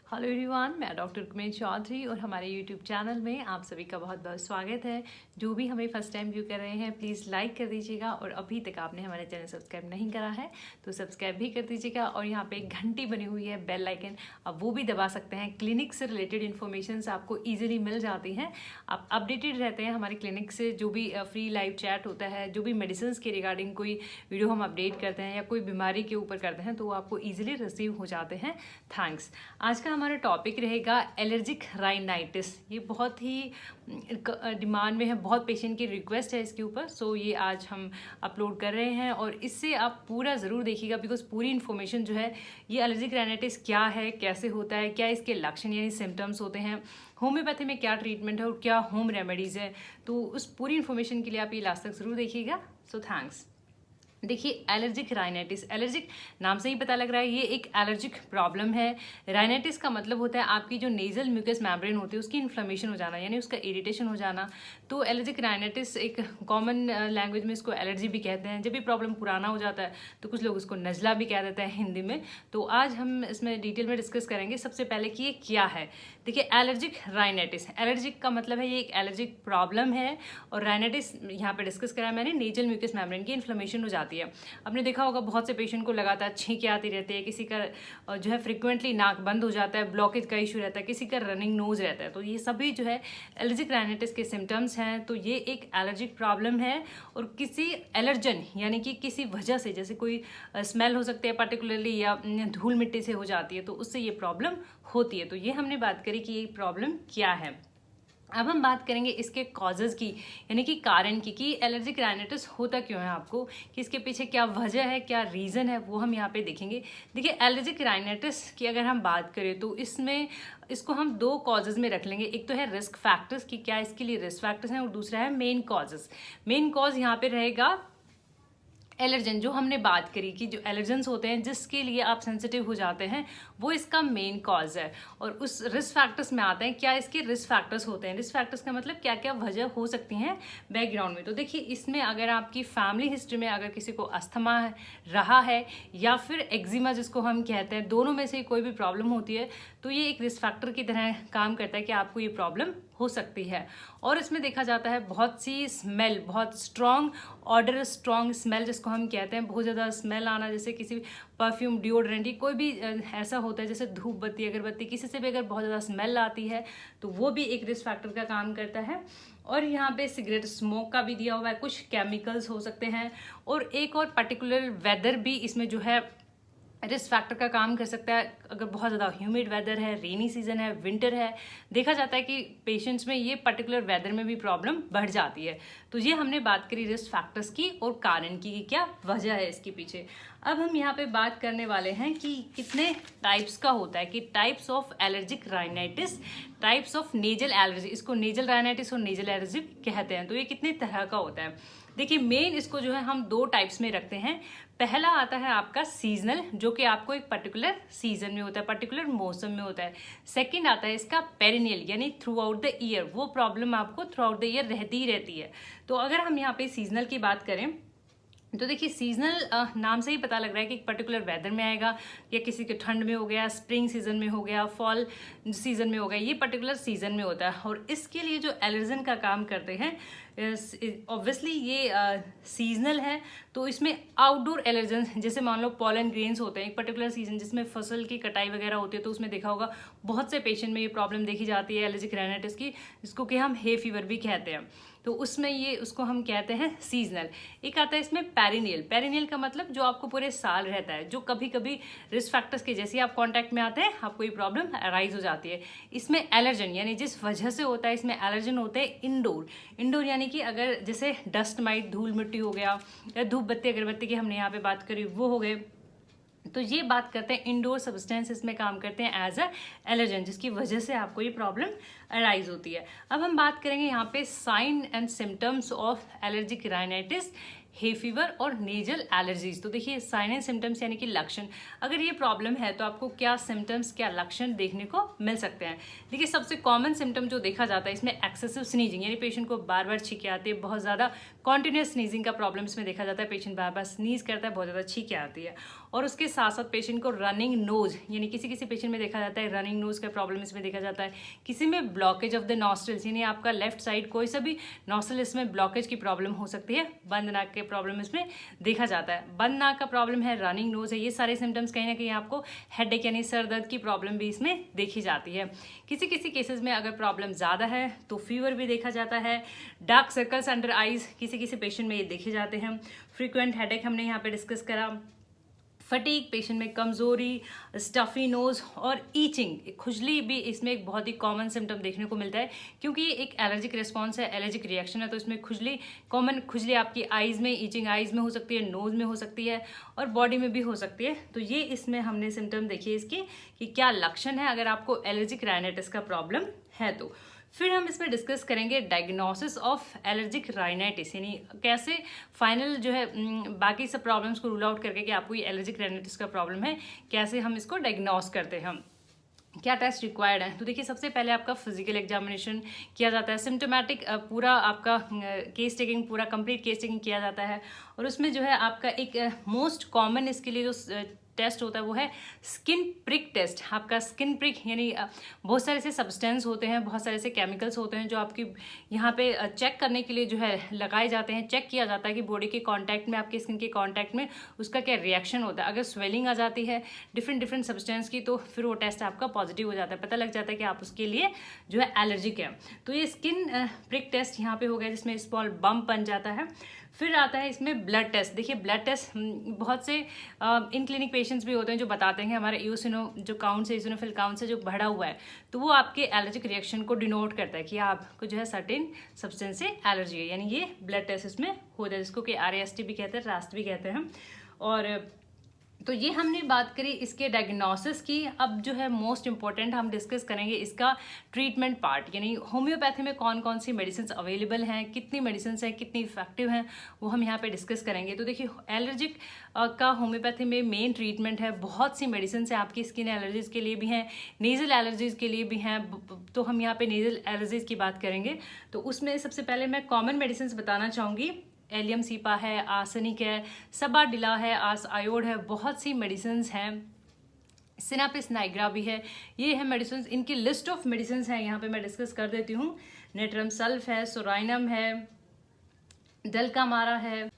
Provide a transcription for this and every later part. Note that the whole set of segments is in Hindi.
हेलो एवरीवन, मैं डॉक्टर कुमेश चौधरी और हमारे यूट्यूब चैनल में आप सभी का बहुत बहुत स्वागत है। जो भी हमें फर्स्ट टाइम व्यू कर रहे हैं प्लीज़ लाइक कर दीजिएगा और अभी तक आपने हमारे चैनल सब्सक्राइब नहीं करा है तो सब्सक्राइब भी कर दीजिएगा और यहाँ पे एक घंटी बनी हुई है बेल आइकन, आप वो भी दबा सकते हैं। क्लिनिक से रिलेटेड इन्फॉर्मेशन आपको ईजिली मिल जाती हैं, आप अपडेटेड रहते हैं हमारे क्लिनिक से। जो भी फ्री लाइव चैट होता है, जो भी मेडिसिन के रिगार्डिंग कोई वीडियो हम अपडेट करते हैं या कोई बीमारी के ऊपर करते हैं तो वो आपको ईजिली रिसीव हो जाते हैं। थैंक्स। आज का हमारा टॉपिक रहेगा एलर्जिक राइनाइटिस। ये बहुत ही डिमांड में है, बहुत पेशेंट की रिक्वेस्ट है इसके ऊपर, सो ये आज हम अपलोड कर रहे हैं और इससे आप पूरा ज़रूर देखिएगा बिकॉज पूरी इन्फॉर्मेशन जो है ये एलर्जिक राइनाइटिस क्या है, कैसे होता है, क्या इसके लक्षण यानी सिम्टम्स होते हैं, होम्योपैथी में क्या ट्रीटमेंट है और क्या होम रेमेडीज़ है, तो उस पूरी इन्फॉर्मेशन के लिए आप ये लास्ट तक ज़रूर देखिएगा। So thanks. देखिए, एलर्जिक राइनाइटिस, एलर्जिक नाम से ही पता लग रहा है ये एक एलर्जिक प्रॉब्लम है। राइनाइटिस का मतलब होता है आपकी जो नेजल म्यूकस मेम्ब्रेन होती है उसकी इन्फ्लेमेशन हो जाना यानी उसका इरिटेशन हो जाना। तो एलर्जिक राइनाइटिस एक कॉमन लैंग्वेज में इसको एलर्जी भी कहते हैं। जब भी प्रॉब्लम पुराना हो जाता है तो कुछ लोग उसको नज़ला भी कह देते हैं हिंदी में। तो आज हम इसमें डिटेल में डिस्कस करेंगे सबसे पहले कि ये क्या है। देखिए, एलर्जिक राइनाइटिस, एलर्जिक का मतलब है ये एक एलर्जिक प्रॉब्लम है और राइनाइटिस यहाँ पे डिस्कस करा मैंने, नेजल म्यूकस मेम्ब्रेन की इन्फ्लेमेशन हो जाती है। आपने देखा होगा बहुत से पेशेंट को लगातार छींकें आती रहती है, किसी का जो है फ्रिक्वेंटली नाक बंद हो जाता है, ब्लॉकेज का इशू रहता है, किसी का रनिंग नोज रहता है। तो ये सभी जो है एलर्जिक राइनाइटिस के सिम्टम्स हैं। तो ये एक एलर्जिक प्रॉब्लम है और किसी एलर्जन यानी कि किसी वजह से, जैसे कोई स्मेल हो सकती है पर्टिकुलरली या धूल मिट्टी से हो जाती है तो उससे ये प्रॉब्लम होती है। तो ये हमने बात करी कि ये प्रॉब्लम क्या है। अब हम बात करेंगे इसके कॉजेज़ की यानी कि कारण की, कि एलर्जिक राइनाइटिस होता क्यों है आपको, कि इसके पीछे क्या वजह है, क्या रीज़न है, वो हम यहाँ पे देखेंगे। देखिए, एलर्जिक राइनाइटिस की अगर हम बात करें तो इसमें इसको हम दो कॉजेज़ में रख लेंगे। एक तो है रिस्क फैक्टर्स कि क्या इसके लिए रिस्क फैक्टर्स हैं और दूसरा है मेन कॉजेज़। मेन कॉज यहाँ पे रहेगा एलर्जन, जो हमने बात करी कि जो एलर्जेंस होते हैं जिसके लिए आप सेंसिटिव हो जाते हैं वो इसका मेन कॉज है। और उस रिस्क फैक्टर्स में आते हैं क्या इसके रिस्क फैक्टर्स होते हैं। रिस्क फैक्टर्स का मतलब क्या क्या वजह हो सकती हैं बैकग्राउंड में। तो देखिए, इसमें अगर आपकी फैमिली हिस्ट्री में अगर किसी को अस्थमा रहा है या फिर एक्जिमा जिसको हम कहते हैं, दोनों में से कोई भी प्रॉब्लम होती है तो ये एक रिस्क फैक्टर की तरह काम करता है कि आपको ये प्रॉब्लम हो सकती है। और इसमें देखा जाता है बहुत सी स्मेल, बहुत स्ट्रॉन्ग ऑर्डर, स्ट्रॉन्ग स्मेल जिसको हम कहते हैं, बहुत ज़्यादा स्मेल आना, जैसे किसी परफ्यूम, डिओड्रेंट, कोई भी ऐसा होता है, जैसे धूप बत्ती, अगरबत्ती, किसी से भी अगर बहुत ज़्यादा स्मेल आती है तो वो भी एक रिस्क फैक्टर का काम करता है। और यहाँ पे सिगरेट स्मोक का भी दिया हुआ है, कुछ केमिकल्स हो सकते हैं और एक और पर्टिकुलर वेदर भी इसमें जो है रिस्क फैक्टर का काम कर सकता है। अगर बहुत ज़्यादा ह्यूमिड वेदर है, रेनी सीजन है, विंटर है, देखा जाता है कि पेशेंट्स में ये पर्टिकुलर वेदर में भी प्रॉब्लम बढ़ जाती है। तो ये हमने बात करी रिस्क फैक्टर्स की और कारण की, क्या वजह है इसके पीछे। अब हम यहाँ पे बात करने वाले हैं कि कितने टाइप्स का होता है, कि types of allergic rhinitis, types of nasal allergy, इसको नेजल राइनाइटिस और नेजल एलर्जी कहते हैं। तो ये कितने तरह का होता है। देखिए, मेन इसको जो है हम दो टाइप्स में रखते हैं। पहला आता है आपका सीजनल, जो कि आपको एक पर्टिकुलर सीजन में होता है, पर्टिकुलर मौसम में होता है। सेकंड आता है इसका पेरिनियल यानी थ्रू आउट द ईयर, वो प्रॉब्लम आपको थ्रू आउट द ईयर रहती ही रहती है। तो अगर हम यहाँ पे सीजनल की बात करें तो देखिए, सीजनल नाम से ही पता लग रहा है कि एक पर्टिकुलर वेदर में आएगा, या किसी के ठंड में हो गया, स्प्रिंग सीजन में हो गया, फॉल सीजन में हो गया, ये पर्टिकुलर सीजन में होता है। और इसके लिए जो एलर्जन का काम करते हैं, ऑब्वियसली ये सीजनल है तो इसमें आउटडोर एलर्जन, जैसे मान लो पॉलन ग्रेन्स होते हैं, एक पर्टिकुलर सीजन जिसमें फसल की कटाई वगैरह होती है तो उसमें देखा होगा बहुत से पेशेंट में ये प्रॉब्लम देखी जाती है एलर्जिक राइनाइटिस की, जिसको कि हम हे फीवर भी कहते हैं। तो उसमें ये उसको हम कहते हैं सीजनल। एक आता है इसमें पेरिनियल, पेरिनियल का मतलब जो आपको पूरे साल रहता है, जो कभी कभी रिस्क फैक्टर्स के जैसे आप कांटेक्ट में आते हैं आपको ये प्रॉब्लम अराइज हो जाती है। इसमें एलर्जन यानी जिस वजह से होता है, इसमें एलर्जन होते हैं इंडोर। इंडोर यानी कि अगर जैसे डस्ट माइट, धूल मिट्टी हो गया, या धूप बत्ती अगरबत्ती की हमने यहाँ पे बात करी, वो हो गए। तो ये बात करते हैं इंडोर सब्सटेंसेस में काम करते हैं एज अ एलर्जन, जिसकी वजह से आपको ये प्रॉब्लम अराइज होती है। अब हम बात करेंगे यहाँ पे sign and symptoms of allergic rhinitis, hay fever और नेजल एलर्जीज। तो देखिए, साइन एंड सिम्टम्स यानी कि लक्षण, अगर ये प्रॉब्लम है तो आपको क्या सिम्टम्स, क्या लक्षण देखने को मिल सकते हैं। देखिए, सबसे कॉमन सिम्टम जो देखा जाता है इसमें एक्सेसिव स्नीजिंग, यानी पेशेंट को बार बार छींकें आती है, बहुत ज़्यादा कॉन्टिन्यूस स्नीजिंग का प्रॉब्लम इसमें देखा जाता है, पेशेंट बार बार स्नीज करता है, बहुत ज़्यादा छींकें आती है। और उसके साथ साथ पेशेंट को रनिंग नोज, यानी किसी किसी पेशेंट में देखा जाता है रनिंग नोज का प्रॉब्लम इसमें देखा जाता है, किसी में ब्लॉकेज ऑफ द नॉस्ट्रल्स, यानी आपका लेफ्ट साइड कोई सा भी नॉस्ट्रल इसमें ब्लॉकेज की प्रॉब्लम हो सकती है, बंद नाक के प्रॉब्लम इसमें देखा जाता है, बंद नाक का प्रॉब्लम है, रनिंग नोज है, ये सारे सिम्टम्स कहीं ना कहीं आपको हेडेक यानी सर दर्द की प्रॉब्लम भी इसमें देखी जाती है। किसी किसी केसेस में अगर प्रॉब्लम ज़्यादा है तो फीवर भी देखा जाता है, डार्क सर्कल्स अंडर आइज किसी किसी पेशेंट में ये देखे जाते हैं, फ्रीक्वेंट हेडेक हमने यहाँ पे डिस्कस करा, फटीग पेशेंट में कमजोरी, स्टफी नोज और ईचिंग, खुजली भी इसमें एक बहुत ही कॉमन सिम्टम देखने को मिलता है, क्योंकि ये एक एलर्जिक रिस्पॉन्स है, एलर्जिक रिएक्शन है, तो इसमें खुजली कॉमन, खुजली आपकी आइज़ में, ईचिंग आइज़ में हो सकती है, नोज में हो सकती है और बॉडी में भी हो सकती है। तो ये इसमें हमने सिम्टम देखिए इसकी कि क्या लक्षण है अगर आपको एलर्जिक राइनाइटिस का प्रॉब्लम है तो। फिर हम इसमें डिस्कस करेंगे डायग्नोसिस ऑफ एलर्जिक राइनाइटिस, यानी कैसे फाइनल जो है बाकी सब प्रॉब्लम्स को रूल आउट करके कि आपको ये एलर्जिक राइनाइटिस का प्रॉब्लम है, कैसे हम इसको डायग्नोस करते हैं, क्या टेस्ट रिक्वायर्ड है। तो देखिए सबसे पहले आपका फिजिकल एग्जामिनेशन किया जाता है, सिम्टोमेटिक पूरा आपका केस टेकिंग, पूरा कंप्लीट केस टेकिंग किया जाता है, और उसमें जो है आपका एक मोस्ट कॉमन इसके लिए जो टेस्ट होता है वो है स्किन प्रिक टेस्ट। आपका स्किन प्रिक यानी बहुत सारे ऐसे सब्सटेंस होते हैं, बहुत सारे ऐसे केमिकल्स होते हैं जो आपकी यहाँ पे चेक करने के लिए जो है लगाए जाते हैं, चेक किया जाता है कि बॉडी के कांटेक्ट में, आपकी स्किन के कांटेक्ट में उसका क्या रिएक्शन होता है। अगर स्वेलिंग आ जाती है डिफरेंट सब्सटेंस की तो फिर वो टेस्ट आपका पॉजिटिव हो जाता है, पता लग जाता है कि आप उसके लिए जो है एलर्जिक है। तो ये स्किन प्रिक टेस्ट यहाँ पे हो गया जिसमें स्मॉल बम्प बन जाता है। फिर आता है इसमें ब्लड टेस्ट। देखिए ब्लड टेस्ट बहुत से इन क्लिनिक पेशेंट्स भी होते हैं जो बताते हैं कि हमारा ईओसिनो जो काउंट है, ईओसिनोफिल काउंट से जो बढ़ा हुआ है, तो वो आपके एलर्जिक रिएक्शन को डिनोट करता है कि आपको जो है सर्टेन सब्सटेंस से एलर्जी है, यानी ये ब्लड टेस्ट इसमें होता है, जिसको कि RAST भी कहते हैं, रास्ट भी कहते हैं। और तो ये हमने बात करी इसके डायग्नोसिस की। अब जो है मोस्ट इम्पॉर्टेंट हम डिस्कस करेंगे इसका ट्रीटमेंट पार्ट, यानी होम्योपैथी में कौन कौन सी मेडिसिन अवेलेबल हैं, कितनी मेडिसिन हैं, कितनी इफेक्टिव हैं, वो हम यहाँ पे डिस्कस करेंगे। तो देखिए एलर्जिक का होम्योपैथी में मेन ट्रीटमेंट है, बहुत सी मेडिसिन है, आपकी स्किन एलर्जीज के लिए भी हैं, नेजल एलर्जीज के लिए भी हैं, तो हम यहाँ पे नेजल एलर्जीज की बात करेंगे। तो उसमें सबसे पहले मैं कॉमन मेडिसिन बताना चाहूँगी, एलियम सीपा है, आर्सेनिक है, सबाडिला है, आस आयोड है, बहुत सी मेडिसिन्स हैं, सिनापिस नाइग्रा भी है, ये है मेडिसिन। इनकी लिस्ट ऑफ मेडिसिन है यहाँ पे मैं डिस्कस कर देती हूँ। नेट्रम सल्फ है, सोराइनम है, डेल्कामारा है,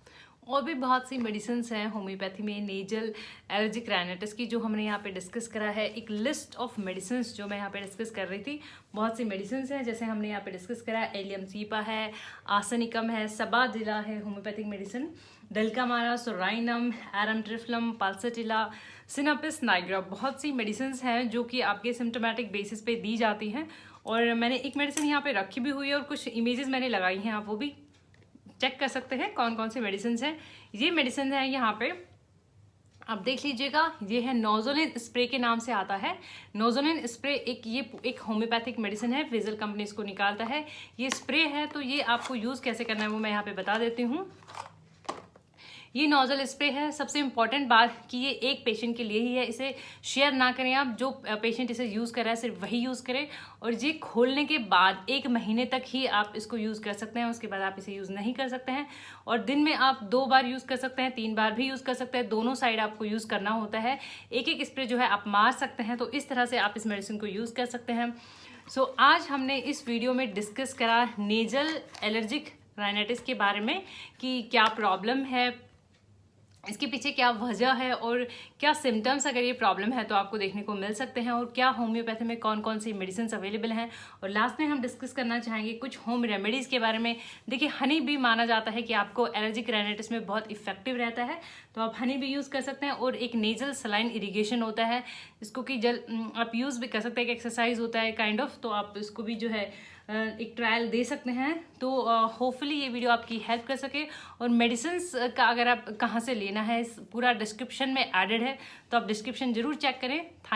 और भी बहुत सी मेडिसिन हैं होम्योपैथी में नेजल एलर्जिक राइनाइटिस की जो हमने यहाँ पे डिस्कस करा है। एक लिस्ट ऑफ मेडिसिन जो मैं यहाँ पे डिस्कस कर रही थी, बहुत सी मेडिसिन हैं जैसे हमने यहाँ पे डिस्कस करा, एलियम सीपा है, आर्सेनिकम है, सबाडिला है होम्योपैथिक मेडिसिन, डेल्कामारा, सोराइनम, एरमट्रिफलम, पाल्सेटिला, सिनापिस नाइग्रा, बहुत सी मेडिसिन हैं जो कि आपके सिम्टोमेटिक बेसिस पे दी जाती हैं। और मैंने एक मेडिसिन यहाँ पे रखी भी हुई है और कुछ इमेजेस मैंने लगाई हैं, आप वो भी चेक कर सकते हैं कौन कौन सी मेडिसिन हैं। ये मेडिसिन है यहाँ पे आप देख लीजिएगा, ये है नोजोलिन स्प्रे के नाम से आता है। नोजोलिन स्प्रे एक होम्योपैथिक मेडिसिन है, विजल कंपनी इसको निकालता है, ये स्प्रे है। तो ये आपको यूज़ कैसे करना है वो मैं यहाँ पे बता देती हूँ। ये नोजल स्प्रे है, सबसे इम्पॉर्टेंट बात कि ये एक पेशेंट के लिए ही है, इसे शेयर ना करें आप, जो पेशेंट इसे यूज़ कर रहा है सिर्फ वही यूज़ करें, और ये खोलने के बाद 1 महीने तक ही आप इसको यूज़ कर सकते हैं, उसके बाद आप इसे यूज़ नहीं कर सकते हैं। और दिन में आप 2 बार यूज़ कर सकते हैं, 3 बार भी यूज़ कर सकते हैं, दोनों साइड आपको यूज़ करना होता है। एक स्प्रे जो है आप मार सकते हैं, तो इस तरह से आप इस मेडिसिन को यूज़ कर सकते हैं। सो आज हमने इस वीडियो में डिस्कस करा नेजल एलर्जिक राइनाइटिस के बारे में कि क्या प्रॉब्लम है, इसके पीछे क्या वजह है और क्या सिम्टम्स अगर ये प्रॉब्लम है तो आपको देखने को मिल सकते हैं, और क्या होम्योपैथी में कौन कौन सी मेडिसिन अवेलेबल हैं। और लास्ट में हम डिस्कस करना चाहेंगे कुछ होम रेमेडीज़ के बारे में। देखिए हनी भी माना जाता है कि आपको एलर्जिक राइनाइटिस में बहुत इफेक्टिव रहता है, तो आप हनी भी यूज़ कर सकते हैं। और एक नेजल सलाइन इरीगेशन होता है जिसको कि आप यूज़ भी कर सकते हैं, एक एक्सरसाइज होता है काइंड ऑफ, तो आप इसको भी जो है एक ट्रायल दे सकते हैं। तो होपफुली ये वीडियो आपकी हेल्प कर सके। और मेडिसिन्स का अगर आप कहाँ से लेना है, इस पूरा डिस्क्रिप्शन में एडेड है, तो आप डिस्क्रिप्शन जरूर चेक करें। थैंक